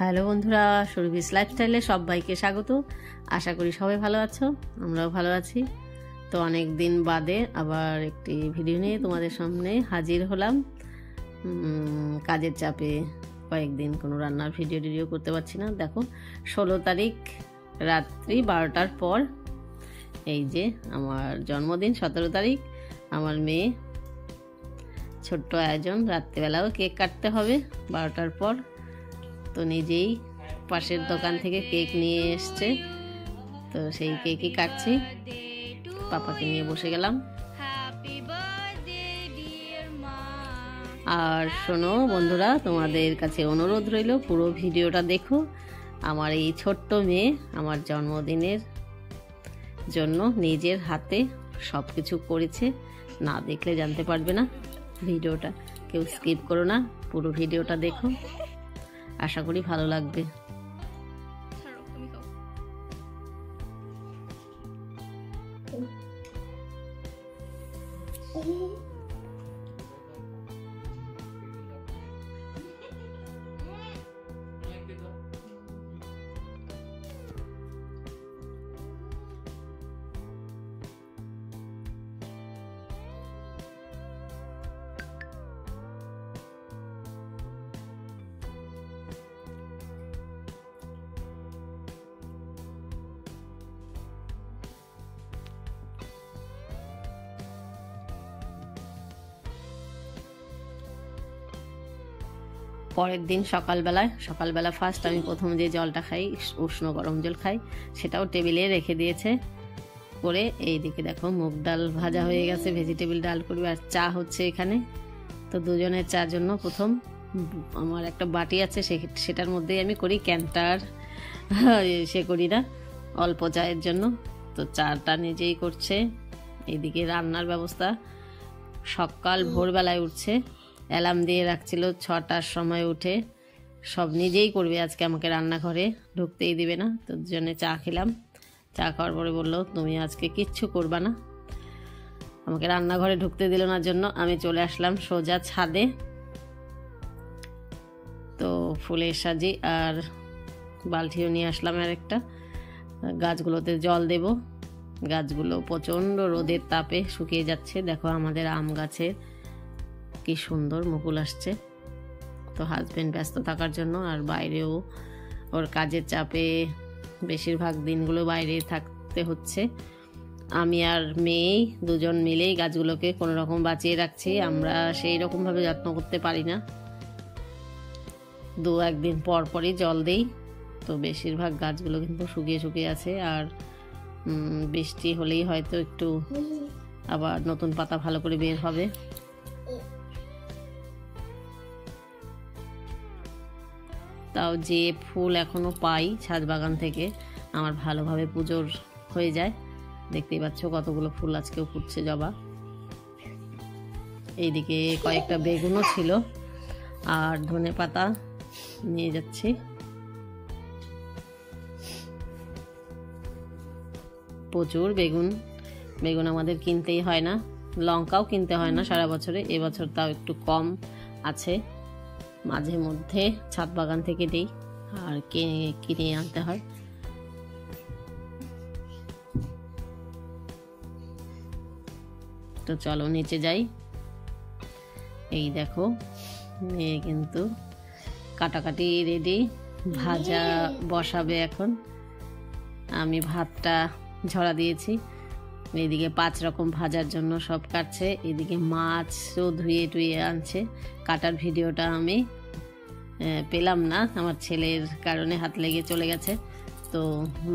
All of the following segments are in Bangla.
হ্যালো বন্ধুরা, সুরভিস লাইফস্টাইলে সবাইকে স্বাগত। আশা করি সবাই ভালো আছো, আমরাও ভালো আছি। তো অনেক দিন বাদে আবার একটি ভিডিও নিয়ে তোমাদের সামনে হাজির হলাম। কাজের চাপে কয়েকদিন কোনো রান্নার ভিডিও করতে পারছি না। দেখো 16 তারিখ রাত্রি 12টার পর এই যে আমার জন্মদিন 17 তারিখ, আমার মেয়ে ছোট্ট আয়োজন, রাত্রিবেলাও কেক কাটতে হবে 12টার পর। তো নিজেই পাশের দোকান থেকে কেক নিয়ে এসছে, তো সেই কেকই কাটছি। পাপাকে নিয়ে বসে গেলাম। আর শোনো বন্ধুরা, তোমাদের কাছে অনুরোধ রইল পুরো ভিডিওটা দেখো। আমার এই ছোট্ট মেয়ে আমার জন্মদিনের জন্য নিজের হাতে সব কিছু করেছে, না দেখলে জানতে পারবে না। ভিডিওটা কেউ স্কিপ করো না, পুরো ভিডিওটা দেখো, আশা করি ভালো লাগবে। পরের দিন সকালবেলা ফার্স্ট আমি প্রথম যে জলটা খাই, উষ্ণ গরম জল খাই, সেটাও টেবিলে রেখে দিয়েছে করে। এইদিকে দেখো মুগ ডাল ভাজা হয়ে গেছে, ভেজিটেবিল ডাল করবে, আর চা হচ্ছে এখানে। তো দুজনের চার জন্য প্রথম আমার একটা বাটি আছে, সেটার মধ্যেই আমি করি, ক্যান্টার সে করি না, অল্প চায়ের জন্য। তো চাটা নিজেই করছে। এইদিকে রান্নার ব্যবস্থা, সকাল ভোরবেলায় উঠছে, অ্যালার্ম দিয়ে রাখছিল 6টার সময় উঠে সব নিজেই করবে আজকে, আমাকে রান্নাঘরে ঢুকতেই দিবে না। তো দুজনে চা খেলাম। চা খাওয়ার পরে বললো তুমি আজকে কিচ্ছু করবা না, আমাকে রান্নাঘরে ঢুকতে দিল না, জন্য আমি চলে আসলাম সোজা ছাদে। তো ফুলের সাজি আর বালতিও নিয়ে আসলাম, আর একটা গাছগুলোতে জল দেব। গাছগুলো প্রচণ্ড রোদের তাপে শুকিয়ে যাচ্ছে। দেখো আমাদের আম গাছের কি সুন্দর মুকুল আসছে। তো হাজবেন্ড ব্যস্ত থাকার জন্য আর বাইরেও ওর কাজের চাপে বেশিরভাগ দিনগুলো বাইরে থাকতে হচ্ছে। আমি আর মেয়েই দুজন মিলেই গাছগুলোকে কোনো রকম বাঁচিয়ে রাখছি। আমরা সেই রকমভাবে যত্ন করতে পারি না, 2-1 দিন পর পরই জল দেই। তো বেশিরভাগ গাছগুলো কিন্তু শুকিয়ে আছে, আর বৃষ্টি হলেই হয়তো একটু আবার নতুন পাতা ভালো করে বের হবে। তাও যে ফুল এখনো পাই ছাদ বাগান থেকে, আমার ভালোভাবে পুজোর হয়ে যায়। দেখতেই পাচ্ছ কতগুলো ফুল আজকেও ফুটছে, জবা। এইদিকে কয়েকটা বেগুনও ছিল, আর ধনে পাতা নিয়ে যাচ্ছি। প্রচুর বেগুন আমাদের কিনতেই হয় না, লঙ্কাও কিনতে হয় না সারা বছরে। এবছর তাও একটু কম আছে, মাঝে মধ্যে ছাদ বাগান থেকে দেই আর কিনে আনতে হয়। তো চলো নিচে যাই। এই দেখো মেয়ে কিন্তু কাটাকাটি রেডি, ভাজা বসাবে এখন। আমি ভাতটা ঝরা দিয়েছি, এইদিকে 5 রকম ভাজার জন্য সব কাটছে। এদিকে মাছও ধুয়ে টুয়ে আনছে। কাটার ভিডিওটা আমি পেলাম না, আমার ছেলের কারণে হাত লেগে চলে গেছে। তো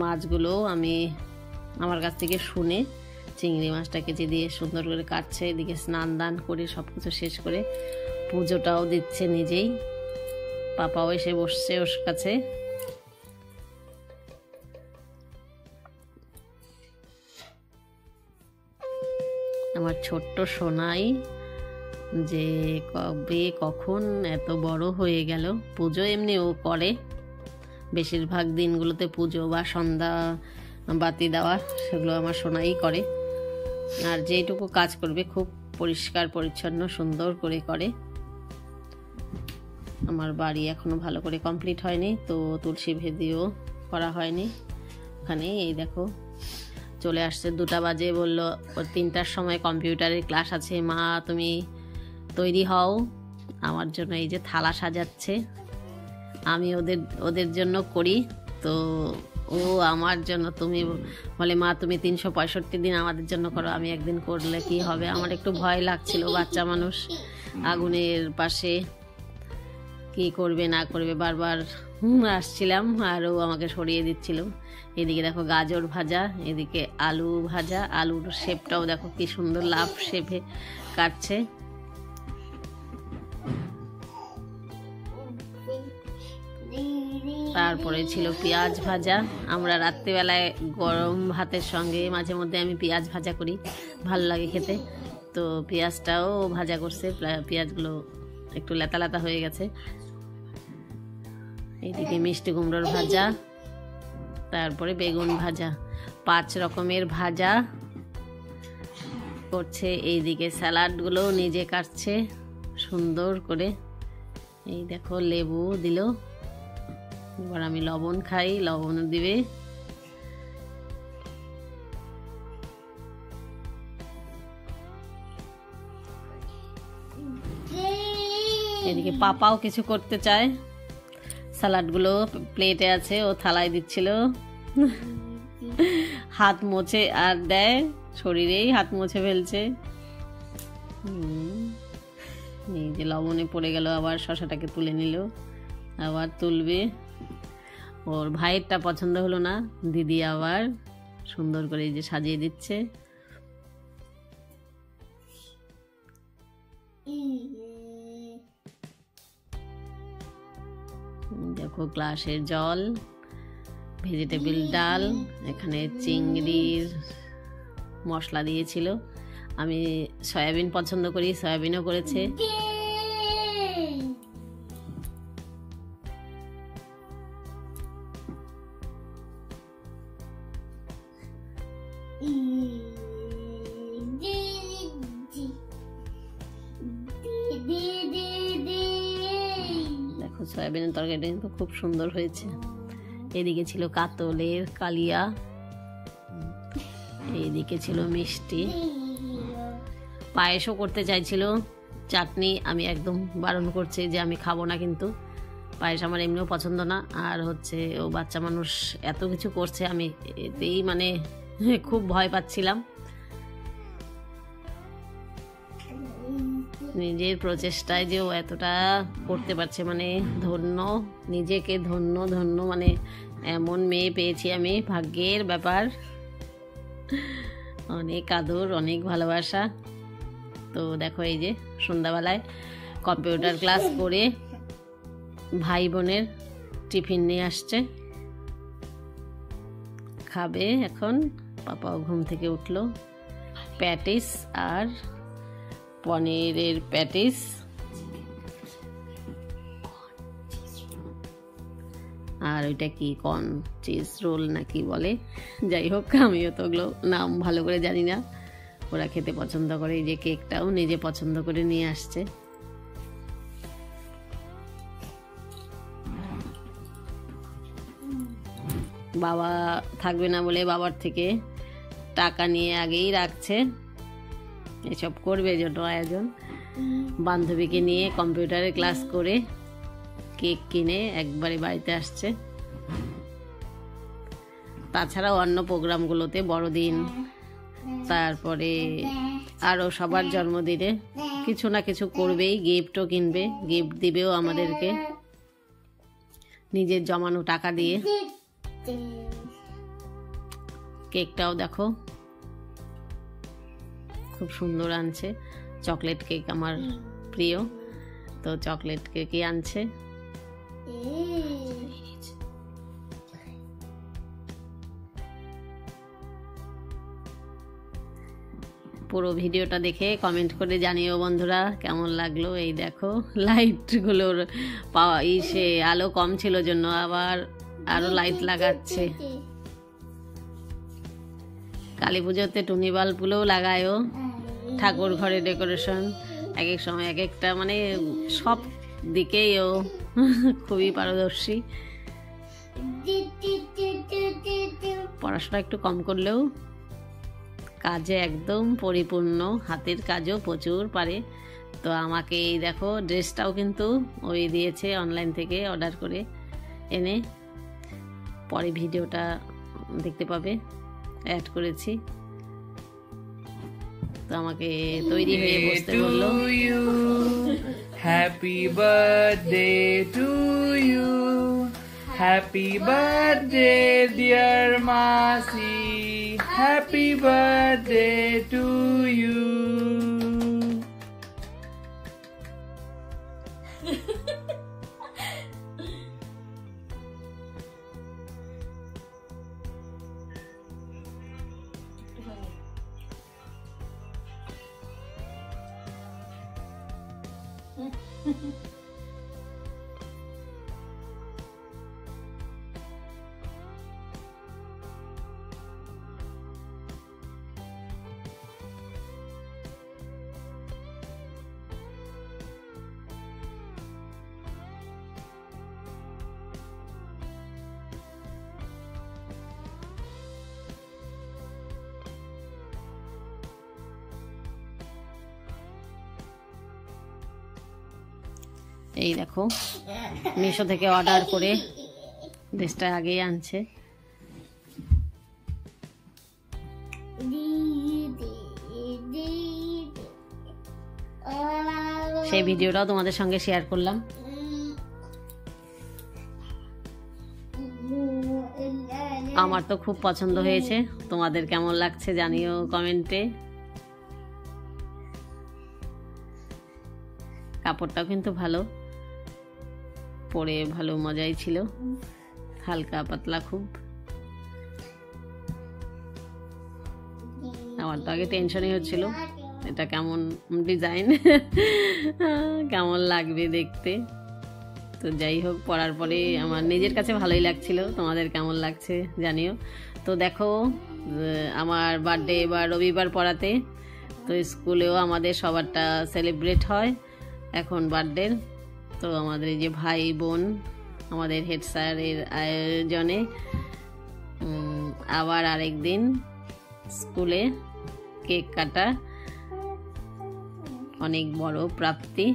মাছগুলো আমি আমার কাছ থেকে শুনে চিংড়ি মাছটা কেটে দিয়ে সুন্দর করে কাটছে। এদিকে স্নান দান করে সব কিছু শেষ করে পুজোটাও দিচ্ছে নিজেই। পাপাও এসে বসছে ওর কাছে। আমার ছোট্ট সোনাই যে কবে কখন এত বড় হয়ে গেল। পুজো এমনি ও করে, বেশিরভাগ দিনগুলোতে পুজো বা সন্ধ্যা বাতি দেওয়া সেগুলো আমার সোনাই করে। আর যেটুকু কাজ করবে খুব পরিষ্কার পরিচ্ছন্ন সুন্দর করে করে। আমার বাড়ি এখনো ভালো করে কমপ্লিট হয়নি, তো তুলসী ভেদিও করা হয়নি। ওখানে এই দেখো চলে আসছে, 2টা বাজে, বললো ওর 3টার সময় কম্পিউটারের ক্লাস আছে, মা তুমি তৈরি হও। আমার জন্য এই যে থালা সাজাচ্ছে, আমি ওদের জন্য করি, তো ও আমার জন্য তুমি বলে মা তুমি 365 দিন আমাদের জন্য করো, আমি একদিন করলে কি হবে। আমার একটু ভয় লাগছিল, বাচ্চা মানুষ আগুনের পাশে কি করবে না করবে বারবার আসছিলাম, আর ও আমাকে সরিয়ে দিচ্ছিল। এদিকে দেখো গাজর ভাজা, এদিকে আলু ভাজা, আলুর শেপটাও দেখো কি সুন্দর লাভ শেপে কাটছে। তারপরে ছিল পেঁয়াজ ভাজা। আমরা রাত্রিবেলায় গরম ভাতের সঙ্গে মাঝে মধ্যে আমি পেঁয়াজ ভাজা করি, ভালো লাগে খেতে, তো পেঁয়াজটাও ভাজা করছে, পেঁয়াজগুলো একটু লেতা লেতা হয়ে গেছে। এইদিকে মিষ্টি কুমড়োর ভাজা, তারপরে বেগুন ভাজা, 5 রকমের ভাজা করছে। এইদিকে স্যালাডগুলো নিজে কাটছে সুন্দর করে, এই দেখো লেবু দিল, এবার আমি লবণ খাই, লবণ দিবে। এদিকে পাপাও কিছু করতে চায়, স্যালাডগুলো প্লেটে আছে, ও থালায় দিচ্ছিল, হাত মোছে আর দেয়, শরীরেই হাত মুছে ফেলছে। এই যে লবণে পড়ে গেল, আবার শসাটাকে তুলে নিল, আবার তুলবে। ওর ভাইয়েরটা পছন্দ হলো না, দিদি আবার সুন্দর করে এই যে সাজিয়ে দিচ্ছে। দেখো গ্লাসের জল, ভেজিটেবিল ডাল, এখানে চিংড়ির মশলা দিয়েছিল, আমি সয়াবিন পছন্দ করি, সয়াবিনও করেছে। দেখো সয়াবিনের তরকারিটা কিন্তু খুব সুন্দর হয়েছে। এদিকে ছিল কাতলের কালিয়া, এইদিকে ছিল মিষ্টি, পায়েসও করতে চাইছিল, চাটনি আমি একদম বারণ করছি যে আমি খাবো না, কিন্তু পায়েস আমার এমনিও পছন্দ না, আর হচ্ছে ও বাচ্চা মানুষ এত কিছু করছে, আমি এতেই মানে খুব ভয় পাচ্ছিলাম। নিজের প্রচেষ্টায় যে ও এতটা করতে পারছে, মানে ধন্য, নিজেকে ধন্য ধন্য, মানে এমন মেয়ে পেয়েছি আমি, ভাগ্যের ব্যাপার। অনেক আদর, অনেক ভালোবাসা। তো দেখো এই যে সন্ধ্যাবেলায় কম্পিউটার ক্লাস করে ভাই বোনের টিফিন নিয়ে আসছে, খাবে এখন। পাপাও ঘুম থেকে উঠলো, প্যাটিস আর পনিরের প্যাটিস, আর ওইটা কি কর্ন চিজ রোল নাকি বলে, যাই হোক আমিও তো ওগুলো নাম ভালো করে জানি না, ওরা খেতে পছন্দ করে। এই যে কেকটাও নিজে পছন্দ করে নিয়ে আসছে। বাবা থাকবে না বলে বাবার থেকে টাকা নিয়ে আগেই রাখছে, এসব করবে জন্য আয়োজন। বান্ধবীকে নিয়ে কম্পিউটারে ক্লাস করে কেক কিনে একবারে বাড়িতে আসছে। তাছাড়াও অন্য প্রোগ্রামগুলোতে, বড়দিন, তারপরে আরও সবার জন্মদিনে কিছু না কিছু করবেই, গিফটও কিনবে, গিফট দিবেও আমাদেরকে নিজের জমানো টাকা দিয়ে। কেকটাও দেখো খুব সুন্দর আনছে, চকলেট কেক আমার প্রিয়, তো চকলেট কেকই আনছে। পুরো ভিডিওটা দেখে কমেন্ট করে জানিও বন্ধুরা কেমন লাগলো। এই দেখো লাইটগুলোর পাওয়া সে আলো কম ছিল জন্য আবার আরো লাইট লাগাচ্ছে। কালী পুজোতে টুনি বাল্বগুলোও লাগায়ও, ঠাকুর ঘরে ডেকোরেশন, এক এক সময় এক একটা, মানে সব দিকেই ও খুবই পারদর্শী। পড়াশোনা একটু কম করলেও কাজে একদম পরিপূর্ণ, হাতের কাজও প্রচুর পারে। তো আমাকে এই দেখো ড্রেসটাও কিন্তু ওই দিয়েছে অনলাইন থেকে অর্ডার করে এনে, পরে ভিডিওটা দেখতে পাবে, অ্যাড করেছি। তো আমাকে তৈরি হয়ে বসতে বললো। Happy birthday to you, happy birthday dear masi, happy birthday to you. এই দেখো মিশো থেকে অর্ডার করে ড্রেসটা আগেই আনছে। সেই ভিডিওটাও তোমাদের সঙ্গে শেয়ার করলাম। আমার তো খুব পছন্দ হয়েছে, তোমাদের কেমন লাগছে জানিও কমেন্টে। কাপড়টাও কিন্তু ভালো, পরে ভালো মজাই ছিল, হালকা পাতলা খুব। আমার তো আগে টেনশনই হচ্ছিল এটা কেমন ডিজাইন, কেমন লাগবে দেখতে। তো যাই হোক, পরার পরে আমার নিজের কাছে ভালোই লাগছিল, তোমাদের কেমন লাগছে জানিও। তো দেখো আমার বার্থডে এবার রবিবার পড়াতে, তো স্কুলেও আমাদের সবারটা সেলিব্রেট হয় এখন বার্থডে। তো আমাদের এই যে ভাই বোন আমাদের হেড স্যারের আয়োজনে আবার আরেক দিন স্কুলে কেক কাটা, অনেক বড় প্রাপ্তি।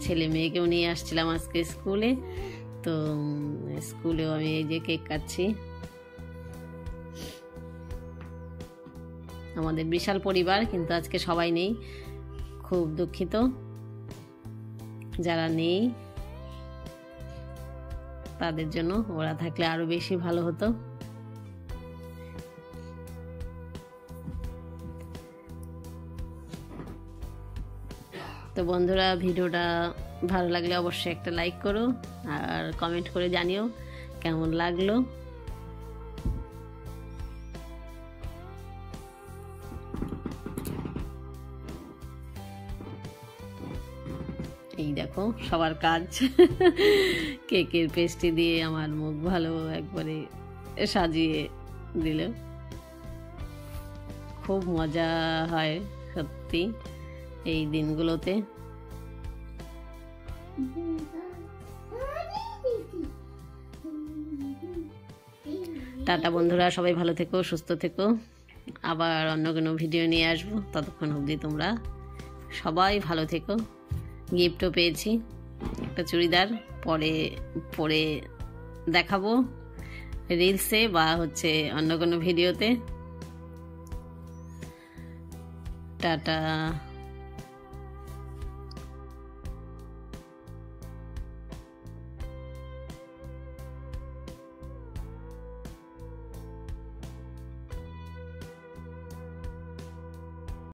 ছেলে মেয়েকেও নিয়ে আসছিলাম আজকে স্কুলে, তো স্কুলেও আমি এই যে কেক কাটছি। আমাদের বিশাল পরিবার, কিন্তু আজকে সবাই নেই, খুব দুঃখিত যারা নেই তাদের জন্য। ওরা থাকলে আরো বেশি ভালো হতো। তো বন্ধুরা, ভিডিওটা ভালো লাগলে অবশ্যই একটা লাইক করো আর কমেন্ট করে জানিও কেমন লাগলো। এই দেখো সবার কাজ, কেকের পেস্ট্রি দিয়ে আমার মুখ ভালো একবারে সাজিয়ে দিল। খুব মজা হয় সত্যি এই দিনগুলোতে। টাটা বন্ধুরা, সবাই ভালো থেকো, সুস্থ থেকো। আবার অন্য কোনো ভিডিও নিয়ে আসবো, ততক্ষণ অবধি তোমরা সবাই ভালো থেকো। গিফটও পেয়েছি একটা চুড়িদার, পরে দেখাবো রিলসে বা হচ্ছে অন্য কোনো ভিডিওতে। টাটা।